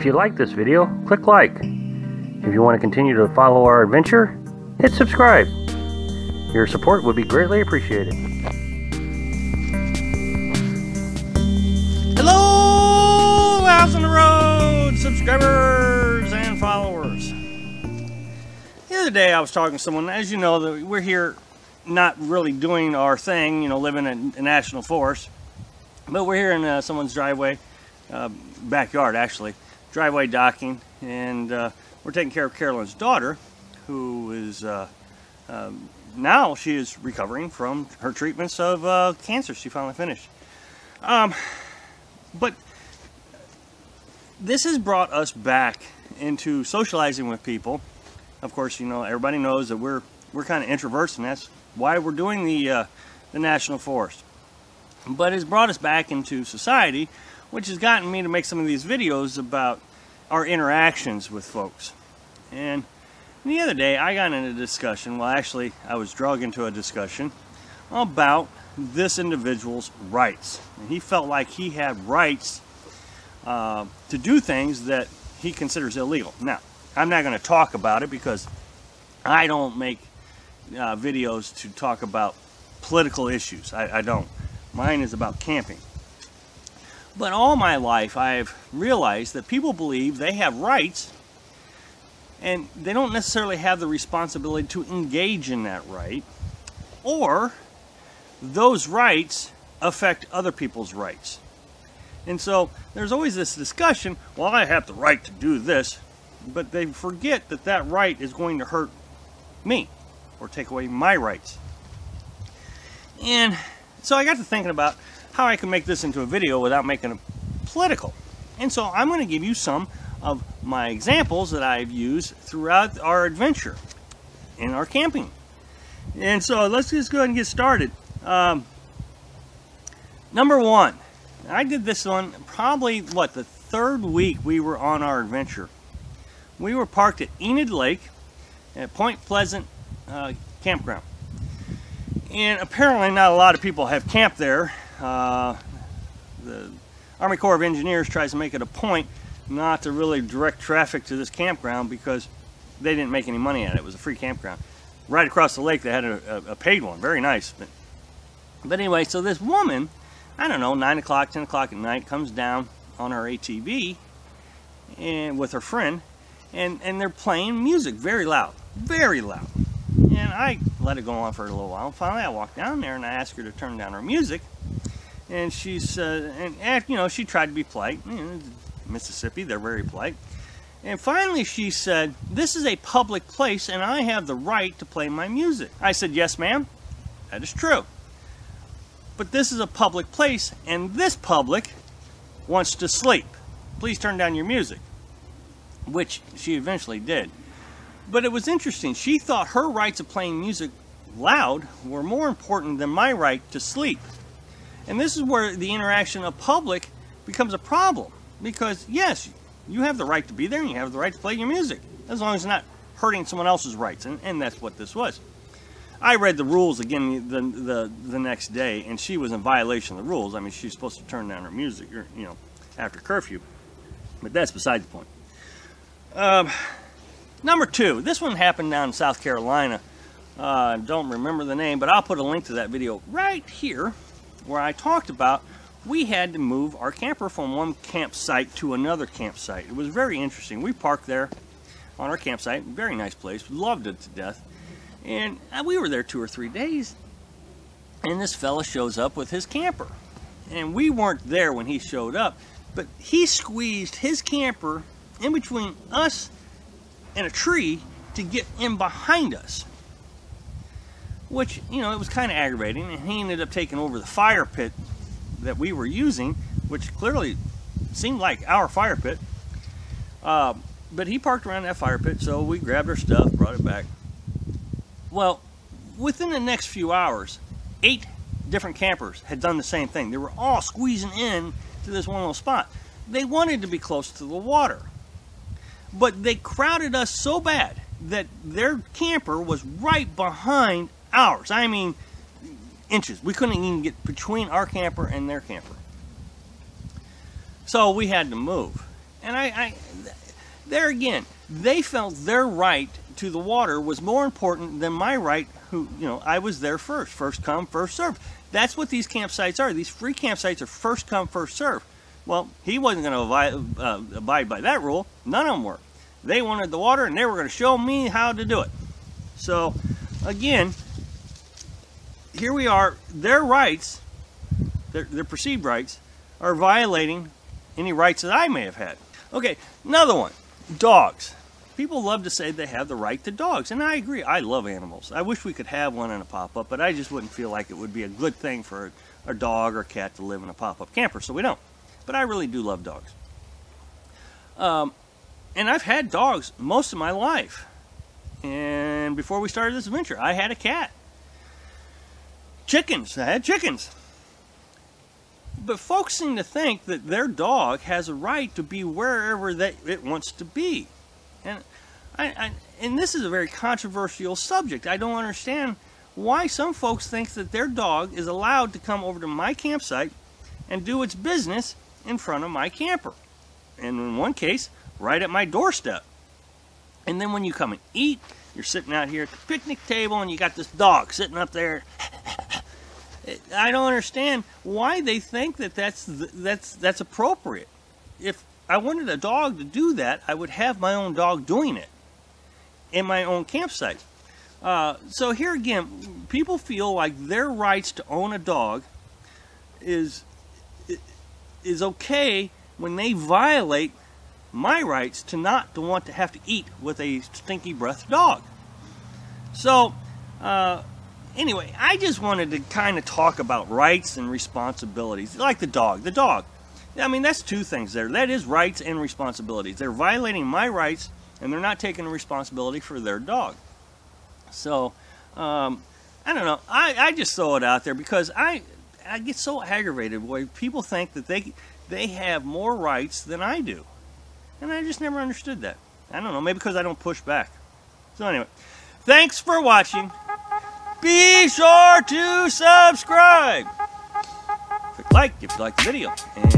If you like this video, click like. If you want to continue to follow our adventure, hit subscribe. Your support would be greatly appreciated. Hello, House on the Road subscribers and followers. The other day I was talking to someone. As you know, that we're here not really doing our thing, you know, living in a national forest, but we're here in someone's driveway, backyard actually, driveway docking, and we're taking care of Carolyn's daughter, who is now she is recovering from her treatments of cancer. She finally finished. But this has brought us back into socializing with people. Of course, you know, everybody knows that we're kind of introverts, and that's why we're doing the national forest. But it's brought us back into society, which has gotten me to make some of these videos about our interactions with folks. And the other day I got in a discussion, well actually I was dragged into a discussion about this individual's rights. And he felt like he had rights to do things that he considers illegal. Now, I'm not going to talk about it because I don't make videos to talk about political issues. I don't. Mine is about camping. But all my life I've realized that people believe they have rights and they don't necessarily have the responsibility to engage in that right, or those rights affect other people's rights. And so there's always this discussion, well, I have the right to do this, but they forget that that right is going to hurt me or take away my rights. And so I got to thinking about how I can make this into a video without making it political. And so I'm going to give you some of my examples that I've used throughout our adventure in our camping. And so let's just go ahead and get started. Number one, I did this one probably, the third week we were on our adventure. We were parked at Enid Lake at Point Pleasant campground. And apparently not a lot of people have camped there. The Army Corps of Engineers tries to make it a point not to really direct traffic to this campground because they didn't make any money at it. It was a free campground. Right across the lake they had a paid one, very nice. But anyway, so this woman, I don't know, 9 o'clock, 10 o'clock at night, comes down on her ATV and with her friend, and they're playing music very loud, very loud. And I let it go on for a little while. Finally I walked down there and I asked her to turn down her music, and she's and you know, she tried to be polite. You know, Mississippi, they're very polite. And finally she said, "This is a public place and I have the right to play my music." I said, "Yes, ma'am, that is true. But this is a public place and this public wants to sleep. Please turn down your music." Which she eventually did. But it was interesting. She thought her rights of playing music loud were more important than my right to sleep. And this is where the interaction of public becomes a problem. Because yes, you have the right to be there and you have the right to play your music, as long as it's not hurting someone else's rights. And that's what this was. I read the rules again the next day, and she was in violation of the rules. I mean, she's supposed to turn down her music, you know, after curfew. But that's beside the point. Number two, this one happened down in South Carolina. Don't remember the name, but I'll put a link to that video right here, where I talked about we had to move our camper from one campsite to another campsite. It was very interesting. We parked there on our campsite, very nice place, loved it to death. And we were there 2 or 3 days, and this fella shows up with his camper. And we weren't there when he showed up, but he squeezed his camper in between us and a tree to get in behind us. Which, you know, it was kind of aggravating, and he ended up taking over the fire pit that we were using, which clearly seemed like our fire pit. But he parked around that fire pit, so we grabbed our stuff, brought it back. Well, within the next few hours, 8 different campers had done the same thing. They were all squeezing in to this one little spot. They wanted to be close to the water, but they crowded us so bad that their camper was right behind ours. I mean, inches. We couldn't even get between our camper and their camper. So we had to move. And there again, they felt their right to the water was more important than my right, I was there first. First come, first served. That's what these campsites are. These free campsites are first come, first served. Well, he wasn't going to abide by that rule. None of them were. They wanted the water, and they were going to show me how to do it. So, again, here we are. Their rights, their perceived rights, are violating any rights that I may have had. Okay, another one. Dogs. People love to say they have the right to dogs, and I agree. I love animals. I wish we could have one in a pop-up, but I just wouldn't feel like it would be a good thing for a dog or cat to live in a pop-up camper, so we don't. But I really do love dogs. And I've had dogs most of my life. And before we started this adventure, I had a cat. Chickens. I had chickens. But folks seem to think that their dog has a right to be wherever it wants to be. And and this is a very controversial subject. I don't understand why some folks think that their dog is allowed to come over to my campsite and do its business in front of my camper. And in one case, right at my doorstep. And then when you come and eat, you're sitting out here at the picnic table and you got this dog sitting up there. I don't understand why they think that that's appropriate. If I wanted a dog to do that, I would have my own dog doing it in my own campsite. So here again, people feel like their rights to own a dog is okay when they violate my rights to not to want to have to eat with a stinky breath dog. So anyway, I just wanted to kind of talk about rights and responsibilities, like the dog. The dog, I mean, that's two things there. That is rights and responsibilities. They're violating my rights, and they're not taking responsibility for their dog. So I don't know. I just throw it out there because I get so aggravated when people think that they have more rights than I do. And I just never understood that. I don't know, maybe because I don't push back. So anyway, thanks for watching. Be sure to subscribe. Click like if you like the video. And